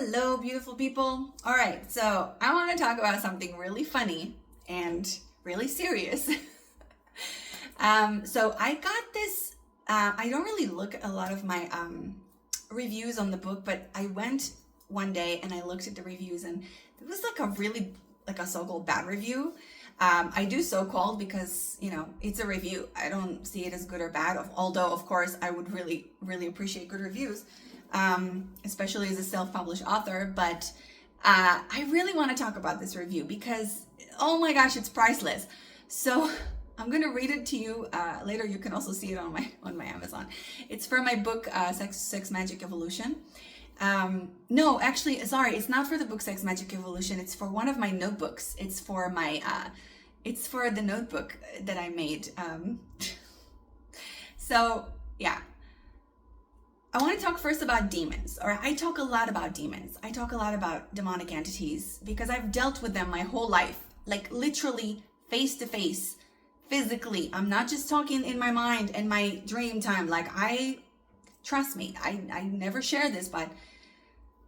Hello, beautiful people. All right, so I want to talk about something really funny and really serious. So I got this, I don't really look at a lot of my reviews on the book, but I went one day and I looked at the reviews and it was like a so-called bad review. I do so-called because, it's a review. I don't see it as good or bad, although, of course, I would really, really appreciate good reviews, especially as a self-published author. But I really want to talk about this review because, oh my gosh, it's priceless. So I'm going to read it to you later. You can also see it on my Amazon. It's for my book, Sex Magic Evolution. No, actually, sorry, it's not for the book Sex Magic Evolution. It's for one of my notebooks. It's for the notebook that I made. So yeah, I want to talk first about demons, or I talk a lot about demons. I talk a lot about demonic entities because I've dealt with them my whole life, like literally face to face, physically. I'm not just talking in my mind and my dream time. Trust me, I never share this, but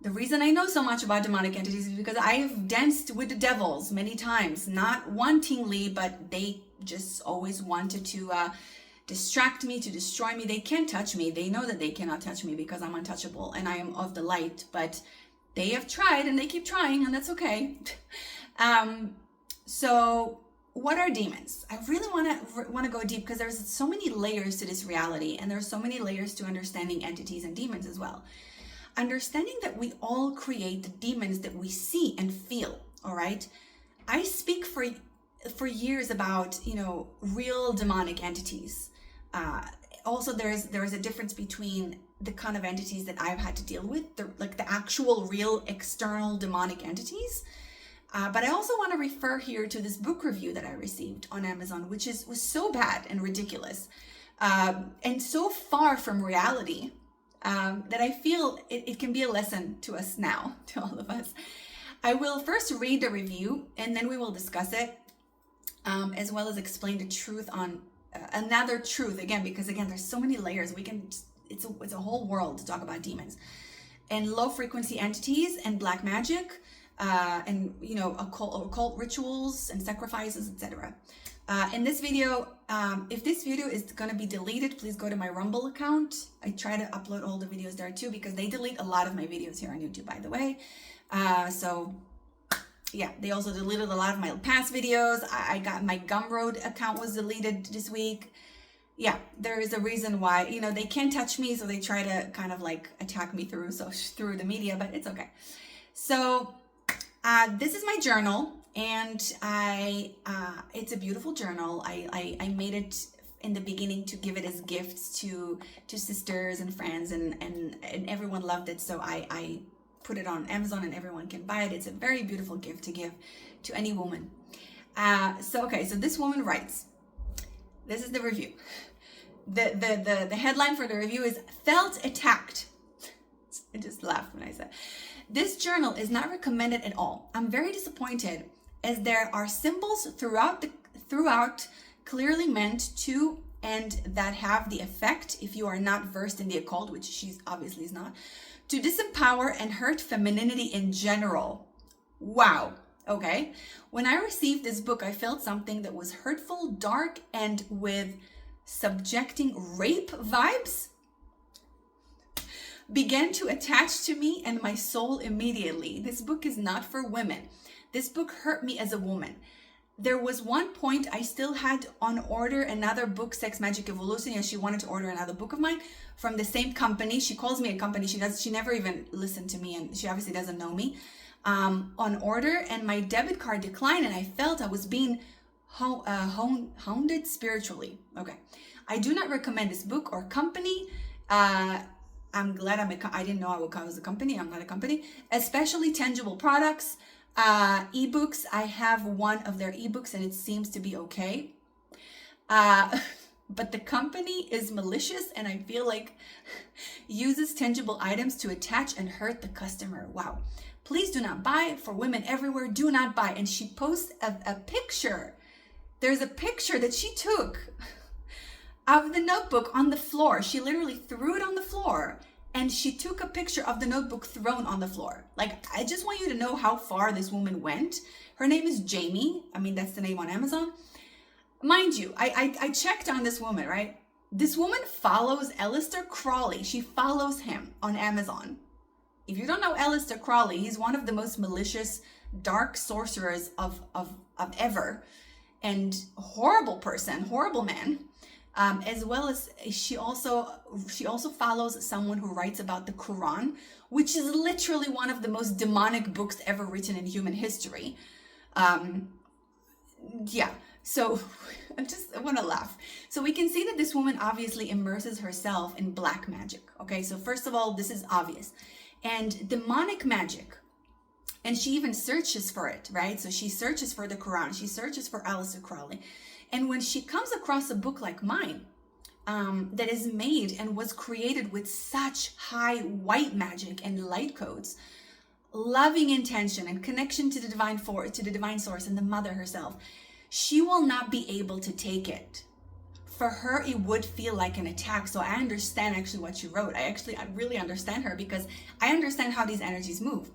the reason I know so much about demonic entities is because I've danced with the devils many times, not wantingly, but they just always wanted to distract me, to destroy me. They can't touch me. They know that they cannot touch me because I'm untouchable and I am of the light, but they have tried and they keep trying, and that's okay. So what are demons? I really want to go deep because there's so many layers to this reality, and there's so many layers to understanding entities and demons as well. Understanding that we all create the demons that we see and feel, all right? I speak for years about, real demonic entities. Also, there's a difference between the kind of entities that I've had to deal with, the actual real external demonic entities. But I also want to refer here to this book review that I received on Amazon, which was so bad and ridiculous, and so far from reality, that I feel it can be a lesson to us now, to all of us. I will first read the review and then we will discuss it, as well as explain the truth on another truth again, because again, there's so many layers. It's a whole world to talk about demons and low frequency entities and black magic, and occult rituals and sacrifices, etc. In this video, if this video is going to be deleted, please go to my Rumble account. I try to upload all the videos there too, because they delete a lot of my videos here on YouTube, by the way. So yeah, they also deleted a lot of my past videos. I got my Gumroad account was deleted this week. Yeah, there is a reason why, they can't touch me, so they try to kind of like attack me through the media, but it's okay. So this is my journal, and it's a beautiful journal. I made it in the beginning to give it as gifts to sisters and friends, and everyone loved it. So I put it on Amazon and everyone can buy it. It's a very beautiful gift to give to any woman. So this woman writes, this is the review. The headline for the review is "Felt Attacked." I just laughed when I said, "This journal is not recommended at all. I'm very disappointed, as there are symbols throughout clearly meant to, and that have the effect, if you are not versed in the occult, which she obviously is not, to disempower and hurt femininity in general." Wow. Okay. When I received this book, I felt something that was hurtful, dark, and with subjecting rape vibes began to attach to me and my soul immediately. This book is not for women. This book hurt me as a woman. There was one point I still had on order another book, Sex Magic Evolution, and she wanted to order another book of mine from the same company. She calls me a company. She never even listened to me, and she obviously doesn't know me. On order, and my debit card declined, and I felt I was being hounded spiritually. Okay. I do not recommend this book or company. I'm glad I didn't know I would come as a company. I'm not a company. Especially tangible products. Ebooks. I have one of their ebooks and it seems to be okay. But the company is malicious and I feel like uses tangible items to attach and hurt the customer. Wow. Please do not buy. For women everywhere, do not buy. And she posts a picture. There's a picture that she took of the notebook on the floor. She literally threw it on the floor and she took a picture of the notebook thrown on the floor. Like, I just want you to know how far this woman went. Her name is Jamie. I mean, that's the name on Amazon. Mind you, I checked on this woman, right? This woman follows Aleister Crowley. She follows him on Amazon. If you don't know Aleister Crowley, he's one of the most malicious, dark sorcerers of ever, and horrible person, horrible man. As well as she also follows someone who writes about the Quran, which is literally one of the most demonic books ever written in human history. Yeah, so I want to laugh. So we can see that this woman obviously immerses herself in black magic. Okay, so first of all, this is obvious. And demonic magic, and she even searches for it, right? So she searches for the Quran, she searches for Aleister Crowley. And when she comes across a book like mine, that is made and was created with such high white magic and light codes, loving intention and connection to the divine source and the mother herself, she will not be able to take it. For her, it would feel like an attack. So I understand actually what she wrote. I really understand her, because I understand how these energies move.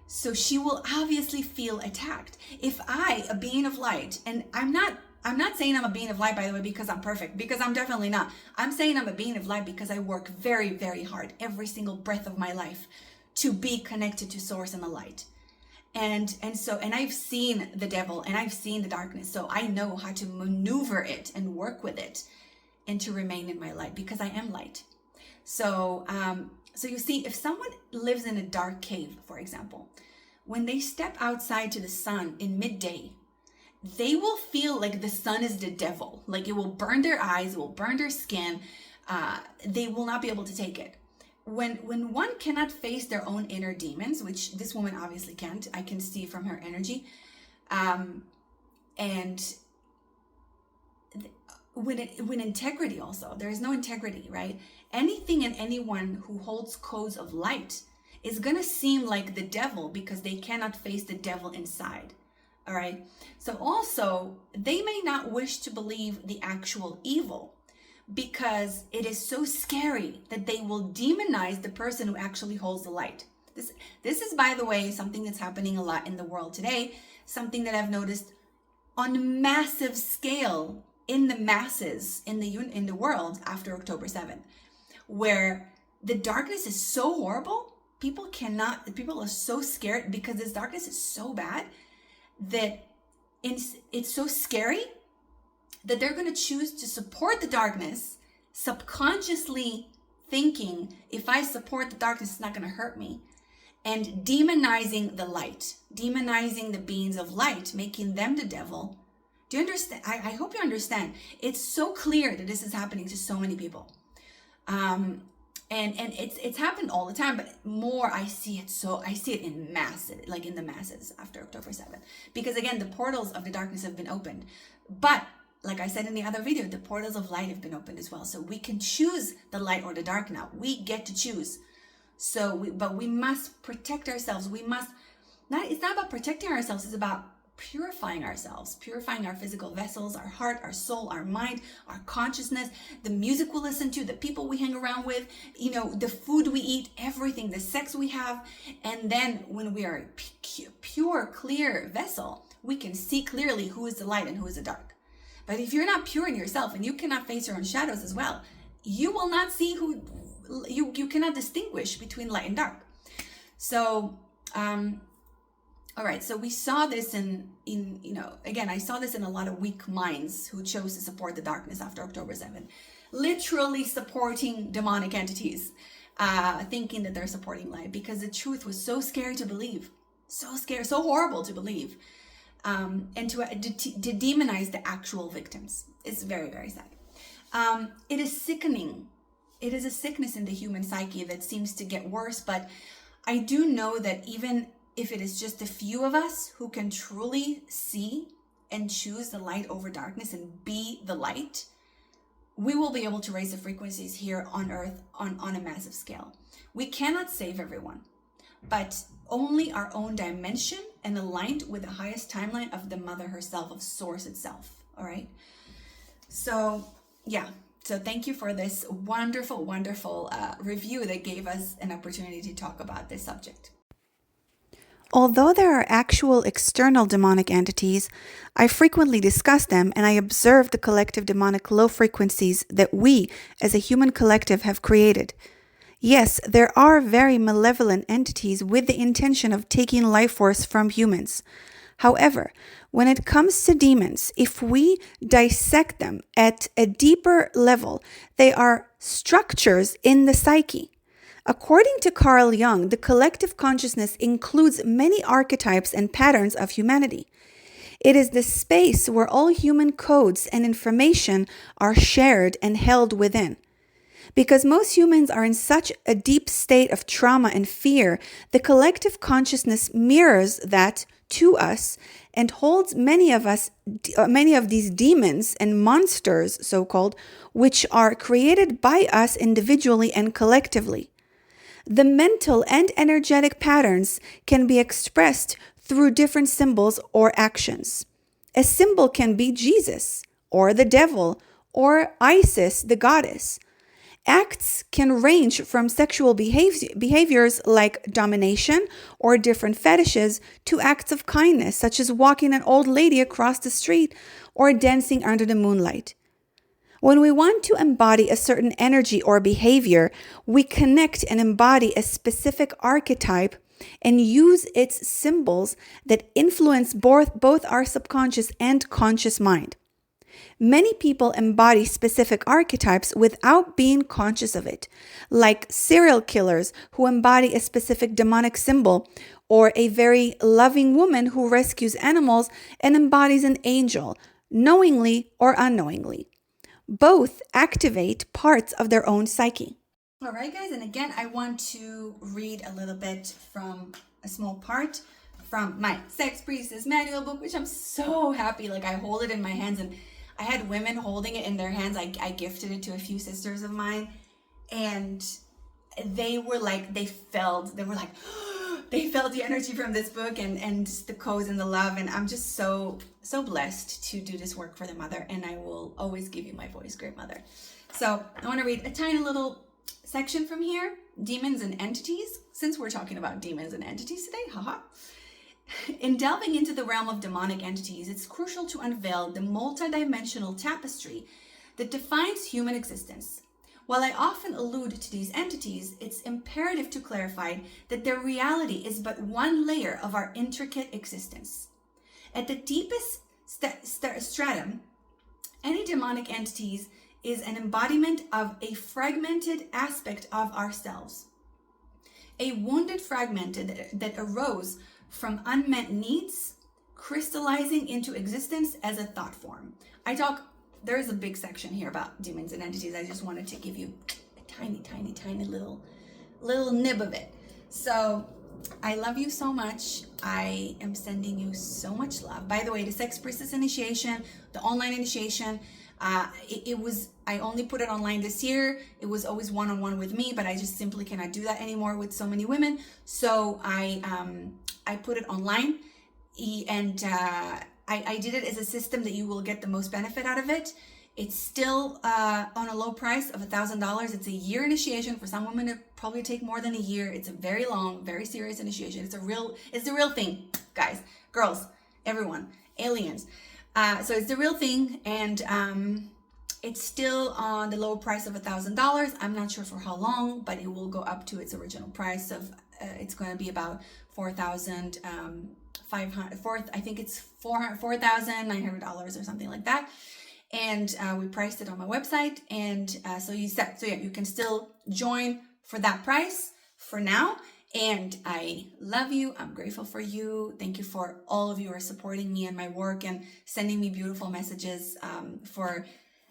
So she will obviously feel attacked. If I, a being of light, and I'm not saying I'm a being of light, by the way, because I'm perfect, because I'm definitely not. I'm saying I'm a being of light because I work very, very hard every single breath of my life to be connected to source and the light. And I've seen the devil and I've seen the darkness. So I know how to maneuver it and work with it and to remain in my light, because I am light. So you see, if someone lives in a dark cave, for example, when they step outside to the sun in midday, they will feel like the sun is the devil. Like, it will burn their eyes, it will burn their skin. They will not be able to take it. When one cannot face their own inner demons, which this woman obviously can't, I can see from her energy, and when integrity also, there is no integrity, right? Anything and anyone who holds codes of light is gonna seem like the devil because they cannot face the devil inside. All right. So also, they may not wish to believe the actual evil because it is so scary that they will demonize the person who actually holds the light. This is, by the way, something that's happening a lot in the world today, something that I've noticed on massive scale in the masses in the world after October 7th, where the darkness is so horrible, people are so scared because this darkness is so bad that it's so scary that they're going to choose to support the darkness, subconsciously thinking, if I support the darkness, it's not going to hurt me, and demonizing the light, demonizing the beings of light, making them the devil. Do you understand? I hope you understand. It's so clear that this is happening to so many people. And it's happened all the time, but more I see it in masses, like in the masses after October 7th. Because again, the portals of the darkness have been opened. But like I said in the other video, the portals of light have been opened as well. So we can choose the light or the dark now. We get to choose. But we must protect ourselves. It's not about protecting ourselves, it's about purifying ourselves, purifying our physical vessels, our heart, our soul, our mind, our consciousness, the music we listen to, the people we hang around with, the food we eat, everything, the sex we have. And then when we are a pure, clear vessel, we can see clearly who is the light and who is the dark. But if you're not pure in yourself and you cannot face your own shadows as well, you will not see you cannot distinguish between light and dark. So, all right, so we saw this again, I saw this in a lot of weak minds who chose to support the darkness after October 7th, literally supporting demonic entities, thinking that they're supporting light because the truth was so scary to believe, so scary, so horrible to believe, and to demonize the actual victims. It's very, very sad. It is sickening. It is a sickness in the human psyche that seems to get worse, but I do know that even if it is just a few of us who can truly see and choose the light over darkness and be the light, we will be able to raise the frequencies here on Earth on a massive scale. We cannot save everyone, but only our own dimension and aligned with the highest timeline of the mother herself, of source itself. All right. So yeah, So thank you for this wonderful, wonderful review that gave us an opportunity to talk about this subject. Although there are actual external demonic entities, I frequently discuss them and I observe the collective demonic low frequencies that we, as a human collective, have created. Yes, there are very malevolent entities with the intention of taking life force from humans. However, when it comes to demons, if we dissect them at a deeper level, they are structures in the psyche. According to Carl Jung, the collective consciousness includes many archetypes and patterns of humanity. It is the space where all human codes and information are shared and held within. Because most humans are in such a deep state of trauma and fear, the collective consciousness mirrors that to us and holds many of these demons and monsters, so-called, which are created by us individually and collectively. The mental and energetic patterns can be expressed through different symbols or actions. A symbol can be Jesus, or the devil, or Isis, the goddess. Acts can range from sexual behaviors like domination or different fetishes to acts of kindness, such as walking an old lady across the street or dancing under the moonlight. When we want to embody a certain energy or behavior, we connect and embody a specific archetype and use its symbols that influence both our subconscious and conscious mind. Many people embody specific archetypes without being conscious of it, like serial killers who embody a specific demonic symbol, or a very loving woman who rescues animals and embodies an angel, knowingly or unknowingly. Both activate parts of their own psyche. All right, guys, and again, I want to read a little bit from a small part from my Sex Priestess Manual book, which I'm so happy. Like, I hold it in my hands, and I had women holding it in their hands. I gifted it to a few sisters of mine, and they were like, they felt the energy from this book and the codes and the love. And I'm just so blessed to do this work for the mother. And I will always give you my voice, great mother. So I want to read a tiny little section from here, demons and entities, since we're talking about demons and entities today, haha. In delving into the realm of demonic entities, it's crucial to unveil the multidimensional tapestry that defines human existence. While I often allude to these entities, it's imperative to clarify that their reality is but one layer of our intricate existence. At the deepest stratum, any demonic entities is an embodiment of a fragmented aspect of ourselves. A wounded fragment that arose from unmet needs, crystallizing into existence as a thought form. There's a big section here about demons and entities. I just wanted to give you a tiny, tiny, tiny little nib of it. So I love you so much. I am sending you so much love. By the way, the Sex Priestess initiation, the online initiation, I only put it online this year. It was always one-on-one with me, but I just simply cannot do that anymore with so many women. So I put it online, and I did it as a system that you will get the most benefit out of it. It's still on a low price of $1,000. It's a year initiation. For some women, it probably take more than a year. It's a very long, very serious initiation. It's the real thing, guys, girls, everyone, aliens. So it's the real thing, and it's still on the low price of $1,000. I'm not sure for how long, but it will go up to its original price of it's going to be about $4,900 or something like that. And we priced it on my website, and so you can still join for that price for now. And I love you. I'm grateful for you. Thank you for all of you who are supporting me and my work and sending me beautiful messages for,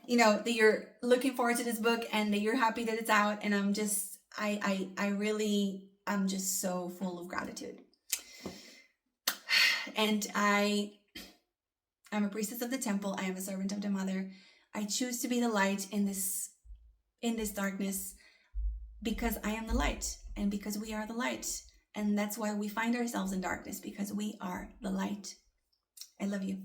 that you're looking forward to this book and that you're happy that it's out. And I'm just, I'm just so full of gratitude. And I'm a priestess of the temple. I am a servant of the mother. I choose to be the light in this darkness because I am the light and because we are the light. And that's why we find ourselves in darkness, because we are the light. I love you.